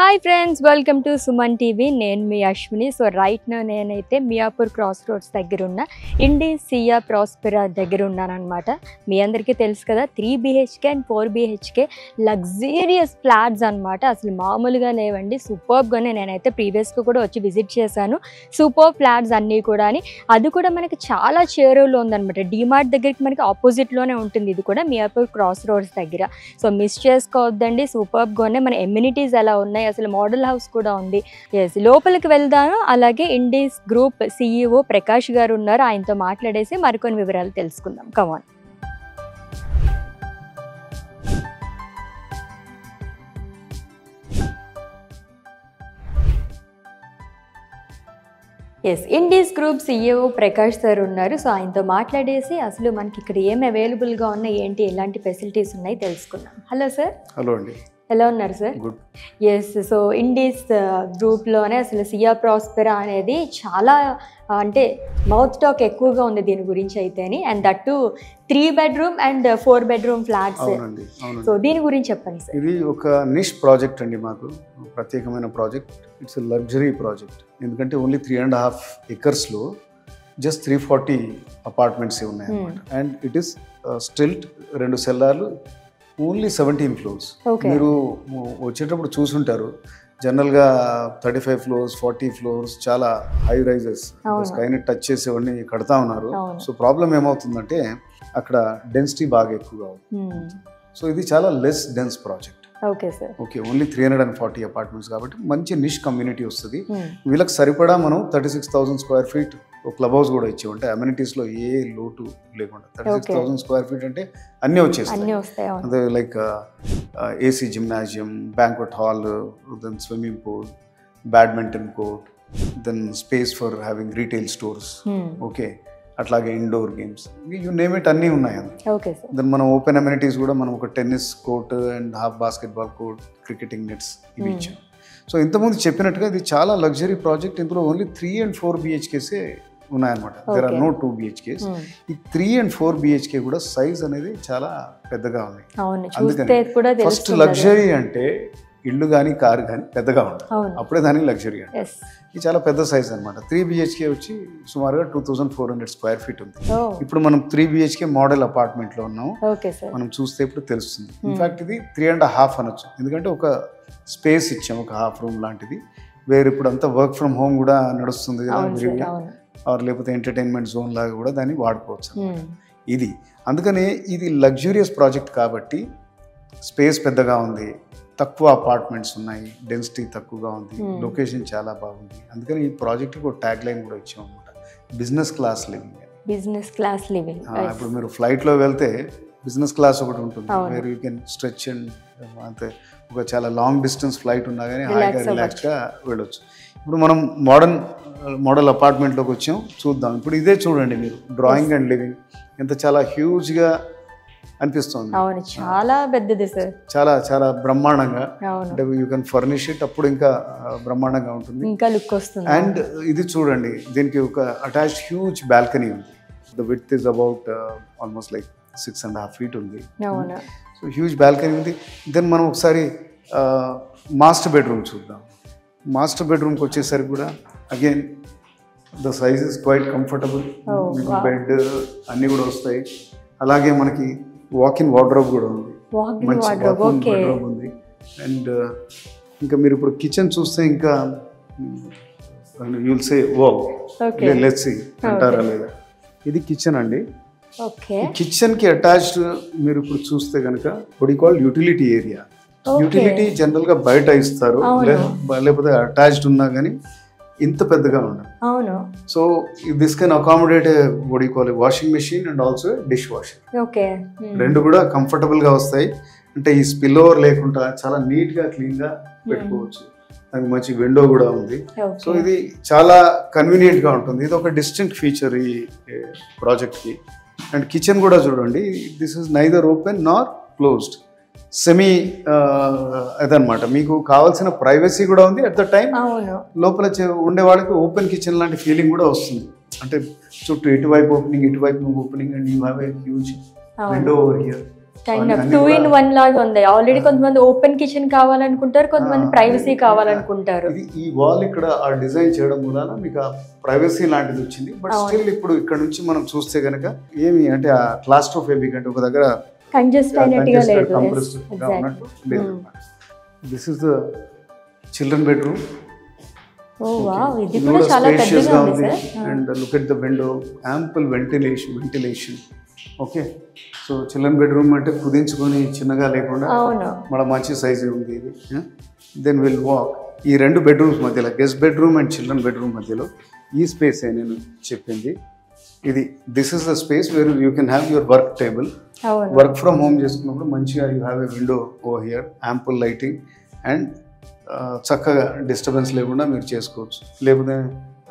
Hi friends, welcome to Suman TV. నేను మీ Ashwini. So right నా నేనైతే మియాపూర్ క్రాస్ రోడ్స్ దగ్గర ఉన్న ఇండీస్ సియా ప్రాస్పెరా దగ్గర ఉన్నానమాట. మీ అందరికీ తెలుసు కదా, 3 BHK and 4 BHK luxurious flats అనమాట. అసలు మామూలుగా లేవండి, సూపర్గానే. నేనైతే ప్రీవియస్గా కూడా వచ్చి విజిట్ చేశాను. సూపర్ ఫ్లాట్స్ అన్నీ కూడా. అది కూడా మనకి చాలా చేరువలో ఉందన్నమాట. డిమార్ట్ దగ్గరికి మనకి ఆపోజిట్లోనే ఉంటుంది. ఇది కూడా మియాపూర్ క్రాస్ రోడ్స్ దగ్గర. సో మిస్ చేసుకోవద్దండి, సూపర్గానే. మన ఎమ్యూనిటీస్ ఎలా ఉన్నాయి, అసలు మోడల్ హౌస్ కూడా ఉంది. ఎస్, లోపలికి వెళ్దాను. అలాగే ఇండీస్ గ్రూప్ CEO ప్రకాష్ గారు ఉన్నారు, ఆయనతో మాట్లాడేసి మరికొన్ని వివరాలు తెలుసుకుందాం. Come on. Yes, Indis group CEO Prakash sir ఉన్నారు. సో ఆయనతో మాట్లాడేసి అసలు మనకి ఇక్కడ ఏం అవైలబుల్గా ఉన్నాయి, ఏంటి, ఎలాంటి ఫెసిలిటీస్ ఉన్నాయి తెలుసుకుందాం. Hello sir. హలో అండి, ఎలా ఉన్నారు sir? Good. Yes, so Indis గ్రూప్లోనే అసలు సియా ప్రాస్పెరా అనేది చాలా అంటే మౌత్ టాక్ ఎక్కువగా ఉంది దీని గురించి అయితేని. And that 3 bedroom and 4 bedroom flats. So దీని గురించి చెప్పండి సార్. ఇది ఒక నిష్ ప్రాజెక్ట్ అండి, మాకు ప్రత్యేకమైన ప్రాజెక్ట్. It's luxury project. ఎందుకంటే ఓన్లీ 3.5 acres జస్ట్ 340 అపార్ట్మెంట్స్ ఉన్నాయి అన్నమాట. అండ్ ఇట్ ఈస్ స్టిల్ట్ 2 సెల్లార్లు, ఓన్లీ 17 floors. మీరు వచ్చేటప్పుడు చూసుంటారు, జనరల్గా 35 floors 40 floors చాలా హై రైజెస్, స్కైని టచ్ చేసేవన్నీ కడతా ఉన్నారు. సో ప్రాబ్లం ఏమవుతుందంటే అక్కడ డెన్సిటీ బాగా ఎక్కువగా అవుతుంది. సో ఇది చాలా less dense project. Okay, only 340 apartments కాబట్టి మంచి నిష్ కమ్యూనిటీ వస్తుంది. వీళ్ళకి సరిపడా మనం 36,000 square feet ఒక క్లబ్ హౌస్ కూడా ఇచ్చి ఉంటే అమ్యూనిటీస్లో ఏ లోటు లేకుండా 36,000 square feet అంటే అన్నీ వచ్చేస్తాయి. అదే like AC gymnasium, banquet hall, then swimming pool, badminton court, then space for having retail stores. Okay, అట్లాగే indoor games, you name it, అన్నీ ఉన్నాయి. దెన్ మనం ఓపెన్ అమ్యూనిటీస్ కూడా మనం ఒక tennis court and half basketball court, cricketing nets ఇవి ఇచ్చాం. So ఇంతకుముందు చెప్పినట్టుగా ఇది చాలా లగ్జరీ ప్రాజెక్ట్. ఇందులో ఓన్లీ 3 and 4 BHKసే ఉన్నాయన్నమాట. There are no 2 BHKs. ఈ 3 and 4 BHK కూడా సైజ్ అనేది చాలా పెద్దగా ఉంది. అందుకని ఫస్ట్ లగ్జరీ అంటే ఇల్లు కానీ కారు కానీ పెద్దగా ఉంటుంది, అప్పుడే దానికి లగ్జరీ అంటే. ఇది చాలా పెద్ద సైజ్ అనమాట. 3 BHK వచ్చి సుమారుగా 2,400 square feet ఉంది. ఇప్పుడు మనం 3 BHK మోడల్ అపార్ట్మెంట్ లో ఉన్నాం. మనం చూస్తే ఇప్పుడు తెలుస్తుంది. ఇన్ఫాక్ట్ ఇది 3.5 అనొచ్చు, ఎందుకంటే ఒక స్పేస్ ఇచ్చాం, ఒక హాఫ్ రూమ్ లాంటిది. వేరే ఇప్పుడు అంతా వర్క్ ఫ్రమ్ హోమ్ కూడా నడుస్తుంది కదా, లేకపోతే ఎంటర్టైన్మెంట్ జోన్ లాగా కూడా దాన్ని వాడుకోవచ్చు ఇది. అందుకని ఇది లగ్జూరియస్ ప్రాజెక్ట్ కాబట్టి స్పేస్ పెద్దగా ఉంది, తక్కువ అపార్ట్మెంట్స్ ఉన్నాయి, డెన్సిటీ తక్కువగా ఉంది, లొకేషన్ చాలా బాగుంది. అందుకని ఈ ప్రాజెక్ట్కి ఒక ట్యాగ్ లైన్ కూడా ఇచ్చాం అనమాట, బిజినెస్ క్లాస్ లివింగ్. ఇప్పుడు మీరు ఫ్లైట్లో వెళ్తే బిజినెస్ క్లాస్ ఒకటి ఉంటుంది, where you can stretch and అంతే. ఒక చాలా లాంగ్ డిస్టెన్స్ ఫ్లైట్ ఉన్నా కానీ హాయిగా రిలాక్స్గా వెళ్ళొచ్చు. ఇప్పుడు మనం మోడల్ అపార్ట్మెంట్లోకి వచ్చాం, చూద్దాం. ఇప్పుడు ఇదే చూడండి మీరు, డ్రాయింగ్ అండ్ లివింగ్ ఎంత చాలా హ్యూజ్గా అనిపిస్తుంది. చాలా పెద్దది సార్, చాలా చాలా బ్రహ్మాండంగా. అంటే యూ కెన్ ఫర్నిష్ ఇట్, అప్పుడు ఇంకా బ్రహ్మాండంగా ఉంటుంది, ఇంకా లుక్ వస్తుంది. అండ్ ఇది చూడండి, దీనికి ఒక అటాచ్డ్ హ్యూజ్ బాల్కనీ ఉంది. The width is about almost like 6.5 feet ఉంది. సో హ్యూజ్ బాల్కనీ ఉంది. దెన్ మనం ఒకసారి మాస్టర్ బెడ్రూమ్ చూద్దాం. మాస్టర్ బెడ్రూమ్కి వచ్చేసరికి కూడా again the size is quite comfortable. మీకు బెడ్ అన్నీ కూడా వస్తాయి. అలాగే మనకి వాక్-ఇన్ వార్డ్రోబ్ కూడా ఉంది, మంచి వార్డ్రోబ్ ఉంది. అండ్ ఇంకా మీరు ఇప్పుడు కిచెన్ చూస్తే ఇంకా you'll say wow, let's see అంటారా లేదా. ఇది కిచెన్ అండి. కిచెన్కి అటాచ్డ్ మీరు ఇప్పుడు చూస్తే కనుక what you call utility area. Utility జనరల్గా బయట ఇస్తారు, లేకపోతే అటాచ్డ్ ఉన్నా కానీ ఇంత పెద్దగా ఉండదు. So this can accommodate what you call washing machine and also dish washer. రెండు కూడా కంఫర్టబుల్గా వస్తాయి. అంటే ఈ స్పిల్ ఓవర్ లేకుండా చాలా నీట్గా క్లీన్గా పెట్టుకోవచ్చు. దానికి మంచి విండో కూడా ఉంది. సో ఇది చాలా కన్వీనియంట్గా ఉంటుంది. ఇది ఒక డిస్టింక్ట్ ఫీచర్ ఈ ప్రాజెక్ట్కి. అండ్ కిచెన్ కూడా చూడండి, this is neither open Nar closed, semi అదనమాట. మీకు కావాల్సిన ప్రైవసీ కూడా ఉంది, అట్ ద టైం లోపల ఉండే వాళ్ళకి ఓపెన్ కిచెన్ లాంటి ఫీలింగ్ కూడా వస్తుంది. అంటే చుట్టూ ఇటువైపు ఓపెనింగ్, ఇటువైపు opening, and you have a huge window over here. Kind of 2-in-1 లాగా ఉంది. ఆల్రెడీ కొంతమంది ఓపెన్ కిచెన్ కావాలనుకుంటారు, కొంతమంది ప్రైవసీ కావాలనుకుంటారు. ఈ వాల్ ఇక్కడ ఆ డిజైన్ చేయడం వలన మీకు ఆ ప్రైవసీ లాంటిది వచ్చింది. బట్ స్టిల్ ఇప్పుడు ఇక్కడ నుంచి మనం చూస్తే కనుక ఏమి అంటే ఆ క్లాస్ట్రోఫోబిక్ అంటే ఒక దగ్గర కంజెస్ట్ అయినట్టుగా లేదు. This is the children bedroom. Oh wow, ఇది కూడా చాలా పెద్దగా ఉంది sir. And look at the window, ample ventilation. Okay, so children bedroom అంటే కుదించుకొని చిన్నగా లేకుండా మన మంచి సైజు ఉంది ఇది. దెన్ విల్ వాక్ ఈ 2 బెడ్రూమ్స్ మధ్యలో, guest bedroom and children bedroom మధ్యలో ఈ స్పేస్ నేను చెప్పింది ఇది. This is the space where you can have your work table. Work from home చేసుకున్నప్పుడు మంచిగా you have a window over here, ample lighting and చక్కగా డిస్టర్బెన్స్ లేకుండా మీరు చేసుకోవచ్చు. లేకపోతే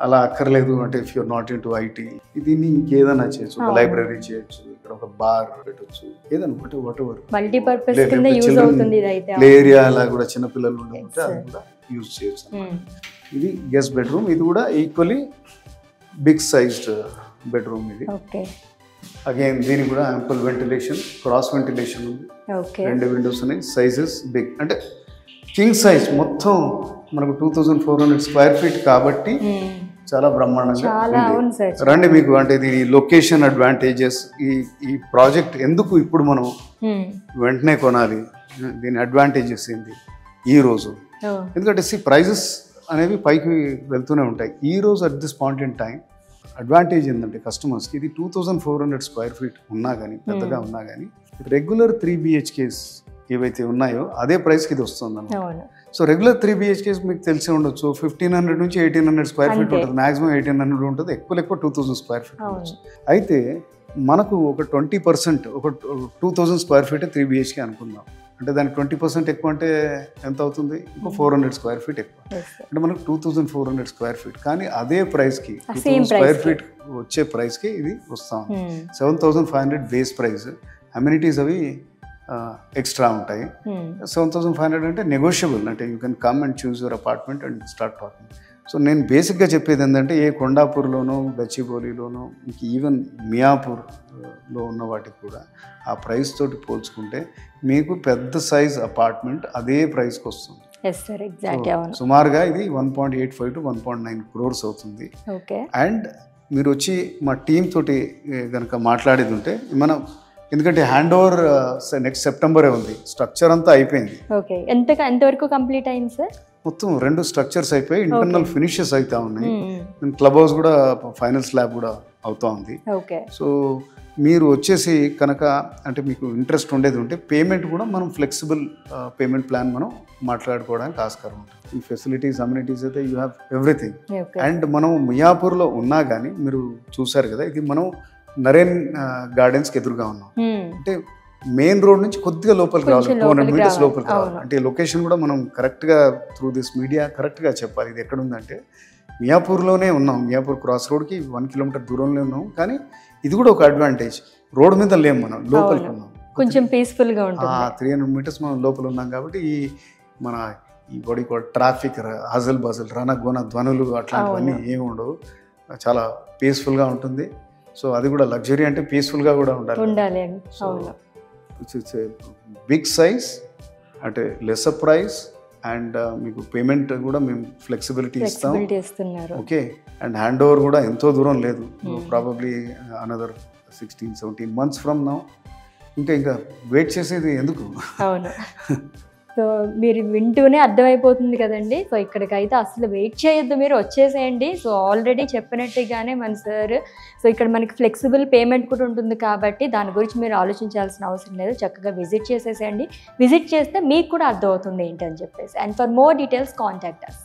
అలా అక్కర్లేదు అంటే if you're not in to IT, దీన్ని ఇంకేదైనా చేయొచ్చు. ఒక లైబ్రరీ చేయొచ్చు, ఇక్కడ ఒక బార్ పెట్టచ్చు, ఏదైనా వాట్ ఎవర్ మల్టీపర్పస్ కింద యూజ్ అవుతుంది. ఇది అయితే ప్లే ఏరియా అలా కూడా చిన్నపిల్లలు ఉంటే అది కూడా యూజ్ చేయొచ్చు. ఇది గెస్ట్ బెడ్రూమ్. ఇది కూడా ఈక్వల్లీ బిగ్ సైజ్డ్ బెడ్రూమ్ ఇది. అగైన్ దీనికి కూడా యాంపుల్ వెంటిలేషన్, క్రాస్ వెంటిలేషన్ ఉంది. 2 విండోస్ ఉన్నాయి. సైజెస్ బిగ్ అంటే కింగ్ సైజ్. మొత్తం మనకు 2400 స్క్వేర్ ఫీట్ కాబట్టి చాలా బ్రహ్మాండంగా రండి. మీకు అంటే దీని లొకేషన్ అడ్వాంటేజెస్, ఈ ప్రాజెక్ట్ ఎందుకు ఇప్పుడు మనం వెంటనే కొనాలి, దీని అడ్వాంటేజెస్ ఏంటి ఈ రోజు. ఎందుకంటే ప్రైజెస్ అనేవి పైకి వెళ్తూనే ఉంటాయి. ఈ రోజు at this point in time advantage ఏంటంటే కస్టమర్స్కి ఇది 2400 స్క్వేర్ ఫీట్ ఉన్నా కానీ, పెద్దగా ఉన్నా కానీ రెగ్యులర్ 3 BHKs ఏవైతే ఉన్నాయో అదే ప్రైస్కి ఇది వస్తుంది అన్నమాట. సో రెగ్యులర్ 3 BHKs మీకు తెలిసి ఉండొచ్చు 1500 నుంచి 1800 స్క్వేర్ ఫీట్ ఉంటుంది. మాక్సిమం 1800 ఉంటుంది, ఎక్కువ 2000 స్క్వేర్ ఫీట్ ఉండొచ్చు. అయితే మనకు ఒక 20%, ఒక 2000 స్క్వేర్ ఫీట్ 3 BHK అనుకుందాం. అంటే దానికి 20% ఎక్కువ అంటే ఎంత అవుతుంది? ఇంకో 400 స్క్వేర్ ఫీట్ ఎక్కువ. అంటే మనకు 2400 స్క్వేర్ ఫీట్. కానీ అదే ప్రైస్కి 2000 స్క్వేర్ ఫీట్ వచ్చే ప్రైస్కి ఇది వస్తాం. 7500 బేస్ ప్రైస్, అమ్యూనిటీస్ అవి ఎక్స్ట్రా ఉంటాయి. 7500 అంటే నెగోషియబుల్, అంటే you can come and choose your apartment and start talking. So నేను బేసిక్గా చెప్పేది ఏంటంటే ఏ కొండాపూర్లోనో, గచ్చిబౌలిలోనో, ఇంక ఈవెన్ మియాపూర్లో ఉన్న వాటికి కూడా ఆ ప్రైస్ తోటి పోల్చుకుంటే మీకు పెద్ద సైజ్ అపార్ట్మెంట్ అదే ప్రైస్కి వస్తుంది. సుమారుగా ఇది 1.85 to 1.9 crores అవుతుంది. అండ్ మీరు వచ్చి మా టీం తోటి కనుక మాట్లాడేది ఉంటే మనం, ఎందుకంటే హ్యాండ్ ఓవర్ నెక్స్ట్ సెప్టెంబరే ఉంది, స్ట్రక్చర్ అంతా అయిపోయింది. ఎంతవరకు కంప్లీట్ అయింది సార్? మొత్తం 2 స్ట్రక్చర్స్ అయిపోయి ఇంటర్నల్ ఫినిషెస్ అవుతా ఉన్నాయి. క్లబ్ హౌస్ కూడా ఫైనల్ స్లాబ్ కూడా అవుతా ఉంది. సో మీరు వచ్చేసి కనుక అంటే మీకు ఇంట్రెస్ట్ ఉండేది ఉంటే పేమెంట్ కూడా మనం ఫ్లెక్సిబుల్ పేమెంట్ ప్లాన్ మనం మాట్లాడుకోవడానికి ఆస్కారం ఉంటుంది. ఈ ఫెసిలిటీస్, అమ్యూనిటీస్ అయితే యూ హ్యావ్ ఎవ్రీథింగ్. అండ్ మనం మియాపూర్లో ఉన్నా కానీ మీరు చూసారు కదా, ఇది మనం నరేన్ గార్డెన్స్కి ఎదురుగా ఉన్నాం. అంటే మెయిన్ రోడ్ నుంచి కొద్దిగా లోపలికి రావాలి, 200 meters లోపలికి రావాలి. అంటే లొకేషన్ కూడా మనం కరెక్ట్గా త్రూ దిస్ మీడియా కరెక్ట్గా చెప్పాలి. ఇది ఎక్కడ ఉందంటే మియాపూర్లోనే ఉన్నాం, మియాపూర్ క్రాస్ రోడ్కి 1 kilometer దూరంలో ఉన్నాం. కానీ ఇది కూడా ఒక అడ్వాంటేజ్, రోడ్ మీద లేము, మనం లోపలికి ఉన్నాం, కొంచెం పీస్ఫుల్గా ఉంటుంది. 300 meters మనం లోపల ఉన్నాం కాబట్టి ఈ మన ఈ బాడీ కూడా ట్రాఫిక్, హజల్ బజల్, రణగోన ధ్వనులు అట్లాంటివన్నీ ఏమి ఉండవు, చాలా పీస్ఫుల్గా ఉంటుంది. సో అది కూడా లగ్జరీ అంటే పీస్ఫుల్గా కూడా ఉండాలి. ఇట్స్ బిగ్ సైజ్, అంటే లెస్సర్ ప్రైస్, అండ్ మీకు పేమెంట్ కూడా మేము ఫ్లెక్సిబిలిటీ ఇస్తాం. ఓకే, అండ్ హ్యాండ్ ఓవర్ కూడా ఎంతో దూరం లేదు, probably another 16-17 months from now. ఇంకా వెయిట్ చేసేది ఎందుకు? సో మీరు వింటూనే అర్థమైపోతుంది కదండి. సో ఇక్కడికైతే అసలు వెయిట్ చేయొద్దు, మీరు వచ్చేసేయండి. సో ఆల్రెడీ చెప్పినట్టుగానే మన సార్, సో ఇక్కడ మనకి ఫ్లెక్సిబుల్ పేమెంట్ కూడా ఉంటుంది కాబట్టి దాని గురించి మీరు ఆలోచించాల్సిన అవసరం లేదు. చక్కగా విజిట్ చేసేసేయండి. విజిట్ చేస్తే మీకు కూడా అర్థమవుతుంది ఏంటని చెప్పేసి. And for more details contact us.